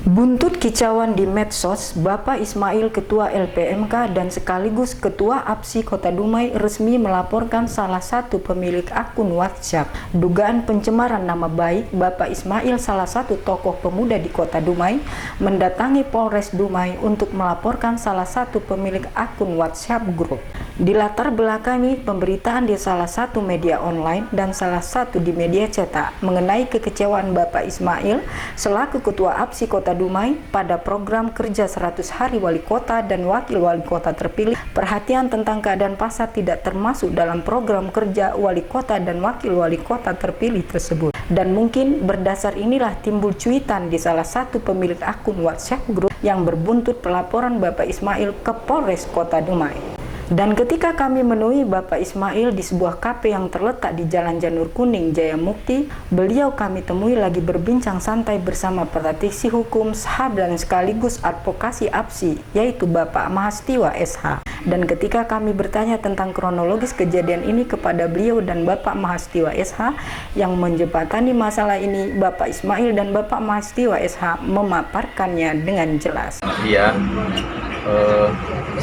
Buntut kicauan di medsos, Bapak Ismail Ketua LPMK dan sekaligus Ketua APSI Kota Dumai resmi melaporkan salah satu pemilik akun WhatsApp dugaan pencemaran nama baik Bapak Ismail, salah satu tokoh pemuda di Kota Dumai, mendatangi Polres Dumai untuk melaporkan salah satu pemilik akun WhatsApp grup. Dilatar belakangi pemberitaan di salah satu media online dan salah satu di media cetak mengenai kekecewaan Bapak Ismail selaku Ketua APSI Kota Dumai pada program kerja 100 hari wali kota dan wakil wali kota terpilih. Perhatian tentang keadaan pasar tidak termasuk dalam program kerja wali kota dan wakil wali kota terpilih tersebut. Dan mungkin berdasar inilah timbul cuitan di salah satu pemilik akun WhatsApp grup yang berbuntut pelaporan Bapak Ismail ke Polres Kota Dumai. Dan ketika kami menemui Bapak Ismail di sebuah kafe yang terletak di Jalan Janur Kuning, Jaya Mukti, beliau kami temui lagi berbincang santai bersama praktisi hukum, sahabat dan sekaligus advokasi APSI, yaitu Bapak Mahastiwa SH. Dan ketika kami bertanya tentang kronologis kejadian ini kepada beliau dan Bapak Mahastiwa SH yang menjembatani masalah ini, Bapak Ismail dan Bapak Mahastiwa SH memaparkannya dengan jelas. Iya,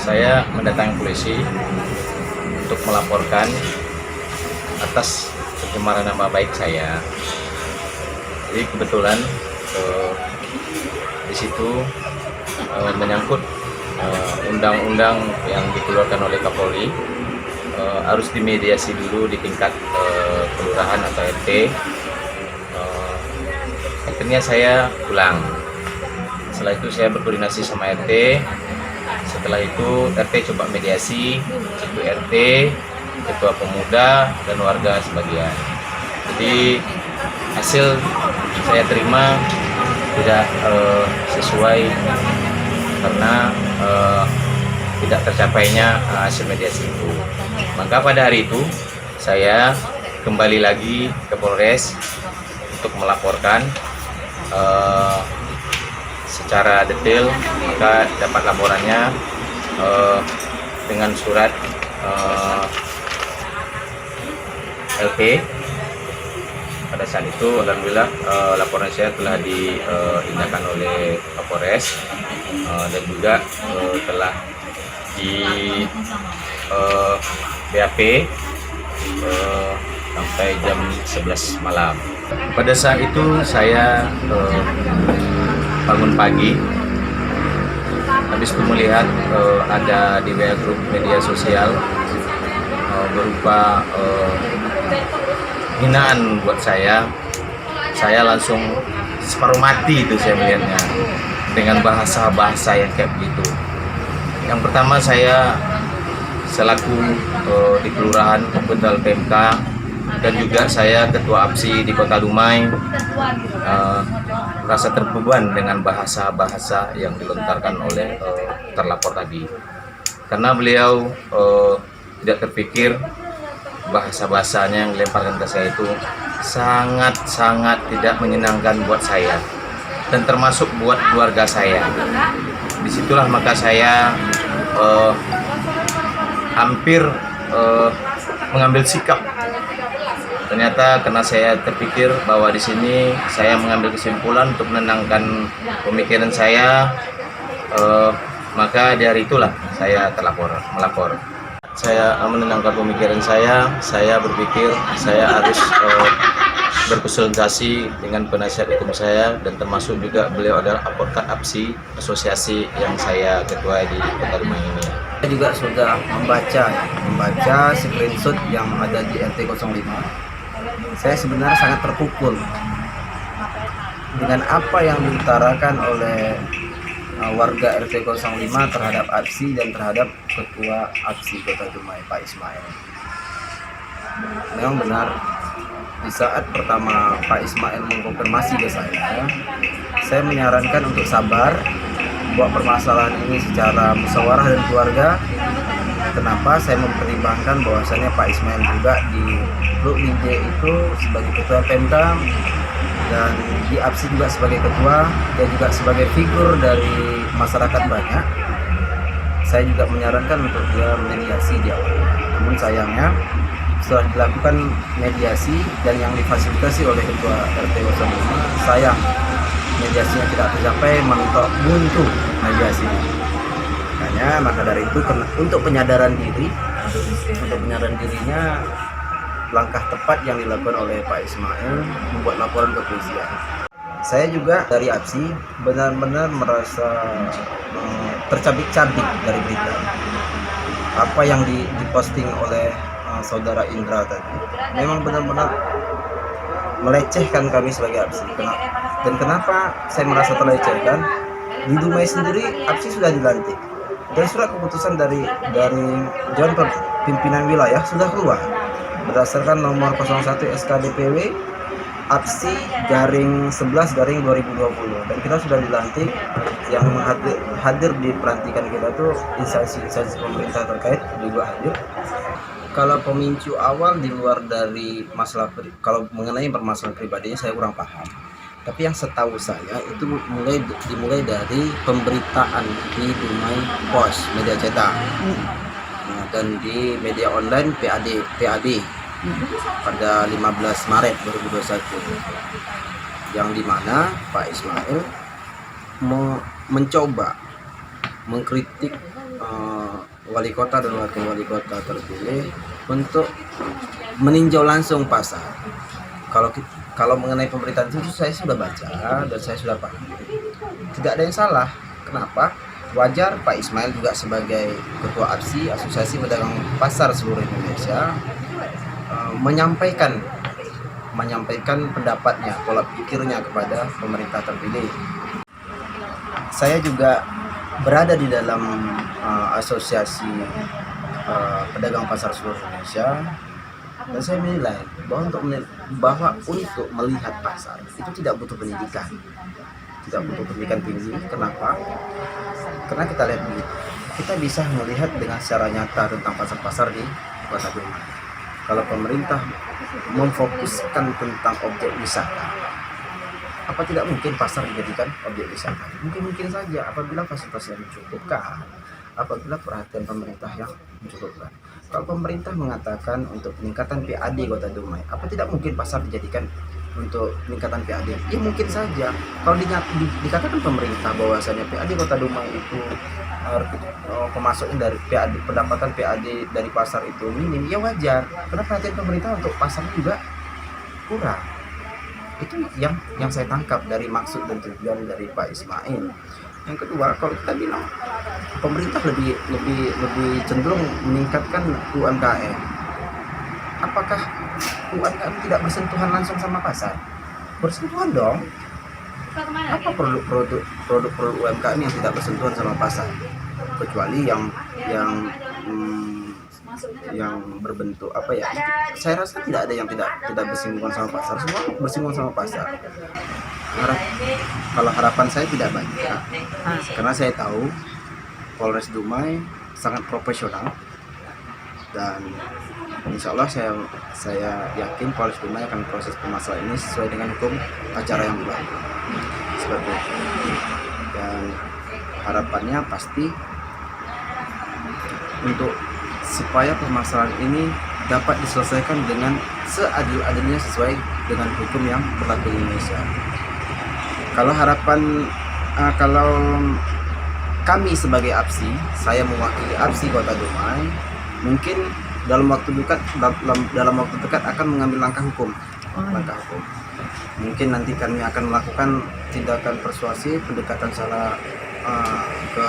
saya mendatangi polisi untuk melaporkan atas pencemaran nama baik saya. Jadi kebetulan di situ menyangkut undang-undang yang dikeluarkan oleh Kapolri, harus dimediasi dulu di tingkat kelurahan atau RT. Akhirnya saya pulang. Setelah itu saya berkoordinasi sama RT. Setelah itu RT coba mediasi, situ RT, ketua pemuda, dan warga sebagian. Jadi hasil saya terima tidak sesuai karena tidak tercapainya hasil mediasi itu. Maka pada hari itu saya kembali lagi ke Polres untuk melaporkan secara detail. Maka dapat laporannya dengan surat LP. Pada saat itu alhamdulillah laporan saya telah diindahkan oleh Kapolres dan juga telah di BAP sampai jam 11 malam. Pada saat itu saya bangun pagi, habis itu melihat ada di WA grup media sosial berupa hinaan buat saya langsung separuh mati itu saya melihatnya dengan bahasa-bahasa yang kayak begitu. Yang pertama, saya selaku di kelurahan ketua PMK dan juga saya ketua APSI di Kota Dumai merasa terbeban dengan bahasa-bahasa yang dilontarkan oleh terlapor tadi, karena beliau tidak terpikir bahasa-bahasanya yang dilemparkan ke saya itu sangat-sangat tidak menyenangkan buat saya dan termasuk buat keluarga saya. Disitulah maka saya hampir mengambil sikap. Ternyata karena saya terpikir bahwa di sini saya mengambil kesimpulan untuk menenangkan pemikiran saya, maka dari itulah saya melapor. Saya menenangkan pemikiran saya berpikir saya harus berkonsultasi dengan penasihat hukum saya, dan termasuk juga beliau adalah advokat APSI, asosiasi yang saya ketua di Kota Dumai ini. Saya juga sudah membaca screenshot yang ada di RT 05. Saya sebenarnya sangat terpukul dengan apa yang diutarakan oleh warga RT 05 terhadap APSI dan terhadap Ketua APSI Kota Dumai, Pak Ismail. Memang benar, di saat pertama Pak Ismail mengkonfirmasi ke saya menyarankan untuk sabar, buat permasalahan ini secara musyawarah dan keluarga. Kenapa saya mempertimbangkan bahwasannya Pak Ismail juga di Grup Ninja itu sebagai ketua PMK dan di APSI juga sebagai ketua, dan juga sebagai figur dari masyarakat banyak. Saya juga menyarankan untuk dia mediasi di awal. Namun sayangnya setelah dilakukan mediasi dan yang difasilitasi oleh Ketua RT 05, sayang mediasinya tidak tercapai, mentok buntu mediasinya. Makanya maka dari itu untuk penyadaran dirinya, langkah tepat yang dilakukan oleh Pak Ismail membuat laporan ke polisian. Saya juga dari APSI benar-benar merasa tercabik-cabik dari berita apa yang diposting oleh saudara Indra tadi. Memang benar-benar melecehkan kami sebagai APSI. Dan kenapa saya merasa terlecehkan? Di Dumai sendiri APSI sudah dilantik dan surat keputusan dari Dewan Pimpinan Wilayah sudah keluar berdasarkan nomor 01 SKDPW APSI garing 11/2020, dan kita sudah dilantik. Yang hadir di pelantikan kita tuh instansi pemerintah terkait juga hadir. Kalau pemicu awal di luar dari masalah, kalau mengenai permasalahan pribadinya saya kurang paham. Tapi yang setahu saya itu dimulai dari pemberitaan di Dumai Pos media cetak, dan di media online PAD pada 15 Maret 2021, yang dimana Pak Ismail mencoba mengkritik wali kota dan wakil wali kota terpilih untuk meninjau langsung pasar. Kalau mengenai pemberitaan itu saya sudah baca dan saya sudah paham. Tidak ada yang salah. Kenapa? Wajar Pak Ismail juga sebagai Ketua APSI, Asosiasi Pedagang Pasar Seluruh Indonesia, menyampaikan pendapatnya, pola pikirnya kepada pemerintah terpilih. Saya juga berada di dalam Asosiasi Pedagang Pasar Seluruh Indonesia, dan saya menilai bahwa untuk melihat pasar itu tidak butuh pendidikan tinggi. Kenapa? Karena kita lihat kita bisa melihat dengan secara nyata tentang pasar-pasar di Kota Dumai. Kalau pemerintah memfokuskan tentang objek wisata, apa tidak mungkin pasar dijadikan objek wisata? Mungkin saja apabila fasilitas yang mencukupkan, apabila perhatian pemerintah yang mencukupkan. Kalau pemerintah mengatakan untuk peningkatan PAD Kota Dumai, apa tidak mungkin pasar dijadikan untuk peningkatan PAD? Ya mungkin saja. Kalau dikatakan pemerintah bahwasanya PAD Kota Dumai itu pemasukan dari PAD, pendapatan PAD dari pasar itu minim, ya wajar. Karena perhatian pemerintah untuk pasar juga kurang. Itu yang saya tangkap dari maksud dan tujuan dari Pak Ismail. Yang kedua, kalau kita bilang pemerintah lebih cenderung meningkatkan UMKM, apakah UMKM tidak bersentuhan langsung sama pasar? Bersentuhan dong. Apa produk UMKM yang tidak bersentuhan sama pasar? Kecuali yang berbentuk apa ya? Saya rasa tidak ada yang tidak bersinggungan sama pasar. Semua bersinggungan sama pasar. Kalau harapan saya tidak banyak, karena saya tahu Polres Dumai sangat profesional, dan insya Allah saya yakin Polres Dumai akan proses permasalahan ini sesuai dengan hukum acara yang berlaku seperti itu. Dan harapannya pasti untuk supaya permasalahan ini dapat diselesaikan dengan seadil-adilnya sesuai dengan hukum yang berlaku di Indonesia. Kalau kami sebagai APSI, saya mewakili APSI Kota Dumai, mungkin dalam waktu dekat akan mengambil langkah hukum. Mungkin nanti kami akan melakukan tindakan persuasi, pendekatan secara ke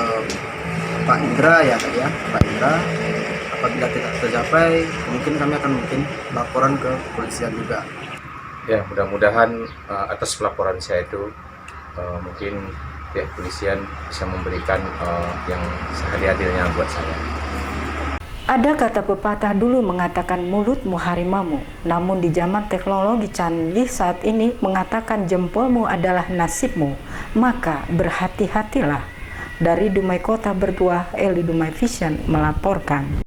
Pak Indra Pak Indra. Apabila tidak tercapai, mungkin kami akan laporan ke kepolisian juga. Ya, mudah-mudahan atas pelaporan saya itu mungkin pihak kepolisian bisa memberikan yang seadil-adilnya buat saya. Ada kata pepatah dulu mengatakan mulutmu harimaumu, namun di zaman teknologi canggih saat ini mengatakan jempolmu adalah nasibmu, maka berhati-hatilah. Dari Dumai Kota Bertuah, Eli Dumai Vision melaporkan.